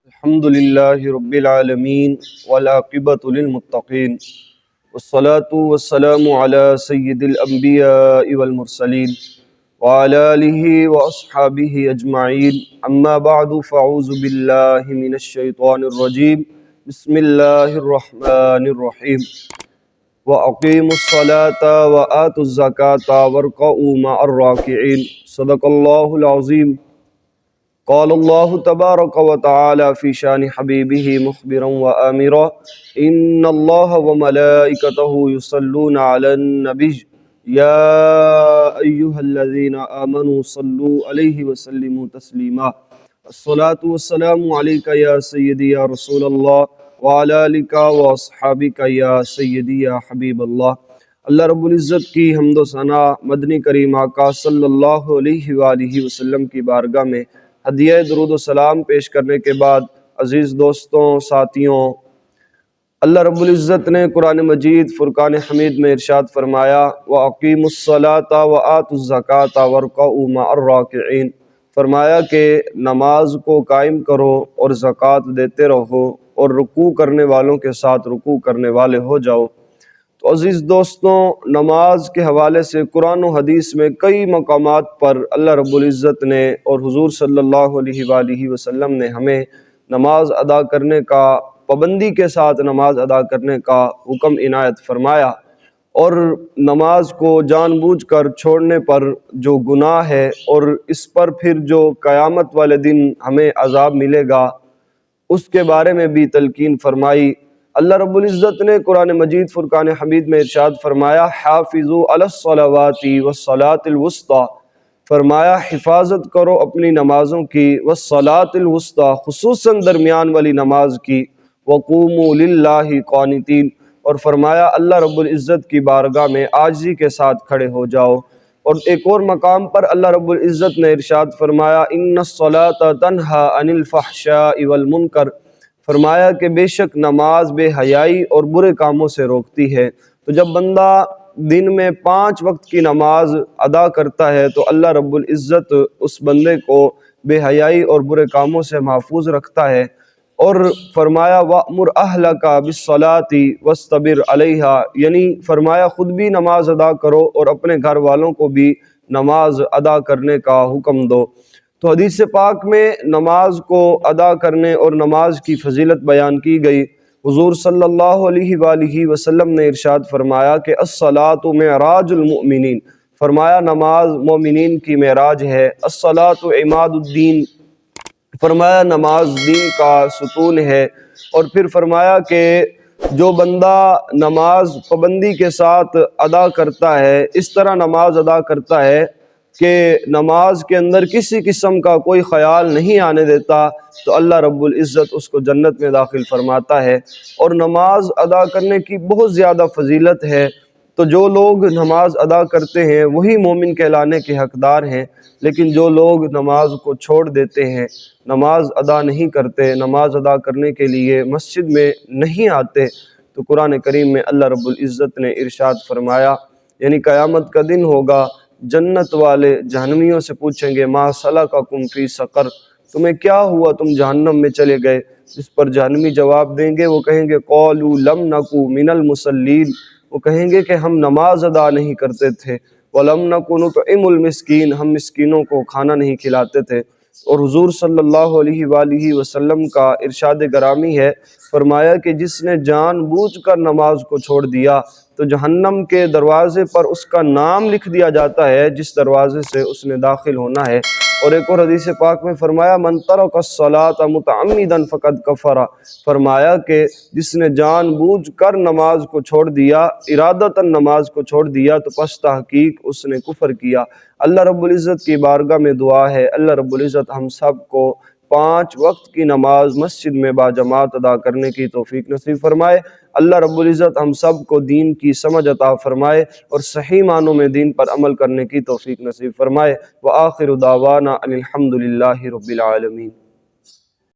الحمد لله رب العالمين والعاقبة للمتقين والصلاة والسلام على سيد الأنبياء والمرسلين وعلى آله وأصحابه أجمعين أما بعد فأعوذ بالله من الشيطان الرجيم بسم الله الرحمن الرحيم وأقيموا الصلاة وآتوا الزكاة واركعوا مع الراكعين صدق الله العظيم قال الله تبارك وتعالى في شان حبيبه مخبرا وآمرا إن الله وملائكته يصلون على النبي يا أيها الذين آمنوا صلوا عليه وسلموا تسليما الصلاة والسلام عليك يا سيدي يا رسول الله وعلى آلك وأصحابك يا سيدي يا حبيب الله۔ اللہ رب العزت کی حمد و ثنا مدنی کریم آقا صلی اللہ علیہ وآلہ وسلم کی بارگاہ میں ہدیہ درود و سلام پیش کرنے کے بعد عزیز دوستوں، ساتھیوں، اللہ رب العزت نے قرآن مجید فرقان حمید میں ارشاد فرمایا وَأَقِيمُوا الصَّلَاةَ وَآتُوا الزَّكَاةَ وَارْكَعُوا مَعَ الرَّاكِعِينَ، فرمایا کہ نماز کو قائم کرو اور زکوٰۃ دیتے رہو اور رکوع کرنے والوں کے ساتھ رکوع کرنے والے ہو جاؤ۔ تو عزیز دوستوں، نماز کے حوالے سے قرآن و حدیث میں کئی مقامات پر اللہ رب العزت نے اور حضور صلی اللہ علیہ وآلہ وسلم نے ہمیں نماز ادا کرنے کا، پابندی کے ساتھ نماز ادا کرنے کا حکم عنایت فرمایا، اور نماز کو جان بوجھ کر چھوڑنے پر جو گناہ ہے اور اس پر پھر جو قیامت والے دن ہمیں عذاب ملے گا اس کے بارے میں بھی تلقین فرمائی۔ اللہ رب العزت نے قرآن مجید فرقان حمید میں ارشاد فرمایا حافظوا علی الصلوات والصلاۃ الوسطی، فرمایا حفاظت کرو اپنی نمازوں کی، والصلاۃ الوسطی خصوصاً درمیان والی نماز کی، وقوموا للہ قانتین، اور فرمایا اللہ رب العزت کی بارگاہ میں عاجزی کے ساتھ کھڑے ہو جاؤ۔ اور ایک اور مقام پر اللہ رب العزت نے ارشاد فرمایا ان الصلاۃ تنہی عن الفحشاء والمنکر، فرمایا کہ بے شک نماز بے حیائی اور برے کاموں سے روکتی ہے۔ تو جب بندہ دن میں 5 وقت کی نماز ادا کرتا ہے تو اللہ رب العزت اس بندے کو بے حیائی اور برے کاموں سے محفوظ رکھتا ہے، اور فرمایا وَأْمُرْ أَهْلَكَ بِالصَّلَاةِ وَاسْتَبِرْ عَلَيْهَا، یعنی فرمایا خود بھی نماز ادا کرو اور اپنے گھر والوں کو بھی نماز ادا کرنے کا حکم دو۔ تو حدیث پاک میں نماز کو ادا کرنے اور نماز کی فضیلت بیان کی گئی۔ حضور صلی اللہ علیہ وآلہ وسلم نے ارشاد فرمایا کہ الصلاۃ معراج المؤمنین، فرمایا نماز مومنین کی معراج ہے۔ الصلاۃ عماد الدین، فرمایا نماز دین کا ستون ہے۔ اور پھر فرمایا کہ جو بندہ نماز پابندی کے ساتھ ادا کرتا ہے، اس طرح نماز ادا کرتا ہے کہ نماز کے اندر کسی قسم کا کوئی خیال نہیں آنے دیتا، تو اللہ رب العزت اس کو جنت میں داخل فرماتا ہے۔ اور نماز ادا کرنے کی بہت زیادہ فضیلت ہے، تو جو لوگ نماز ادا کرتے ہیں وہی مومن کہلانے کے حقدار ہیں، لیکن جو لوگ نماز کو چھوڑ دیتے ہیں، نماز ادا نہیں کرتے، نماز ادا کرنے کے لیے مسجد میں نہیں آتے، تو قرآن کریم میں اللہ رب العزت نے ارشاد فرمایا، یعنی قیامت کا دن ہوگا، جنت والے جہنمیوں سے پوچھیں گے ما سلککم فی سقر، تمہیں کیا ہوا تم جہنم میں چلے گئے؟ اس پر جہنمی جواب دیں گے، وہ کہیں گے قالوا لم نکو من المصلین، وہ کہیں گے کہ ہم نماز ادا نہیں کرتے تھے، وَلَمْ نَكُ نُطْعِمُ الْمِسْكِينَ، ہم مسکینوں کو کھانا نہیں کھلاتے تھے۔ اور حضور صلی اللہ علیہ وآلہ وسلم کا ارشاد گرامی ہے، فرمایا کہ جس نے جان بوجھ کر نماز کو چھوڑ دیا تو جہنم کے دروازے پر اس کا نام لکھ دیا جاتا ہے جس دروازے سے اس نے داخل ہونا ہے۔ اور ایک اور حدیث پاک میں فرمایا من ترک الصلاۃ متعمدا فقد کفر، فرمایا کہ جس نے جان بوجھ کر نماز کو چھوڑ دیا، ارادتاً نماز کو چھوڑ دیا، تو پس تحقیق اس نے کفر کیا۔ اللہ رب العزت کی بارگاہ میں دعا ہے اللہ رب العزت ہم سب کو 5 وقت کی نماز مسجد میں باجماعت ادا کرنے کی توفیق نصیب فرمائے۔ اللہ رب العزت ہم سب کو دین کی سمجھ عطا فرمائے اور صحیح معنوں میں دین پر عمل کرنے کی توفیق نصیب فرمائے۔ وآخر دعوانا ان الحمد للہ رب العالمین۔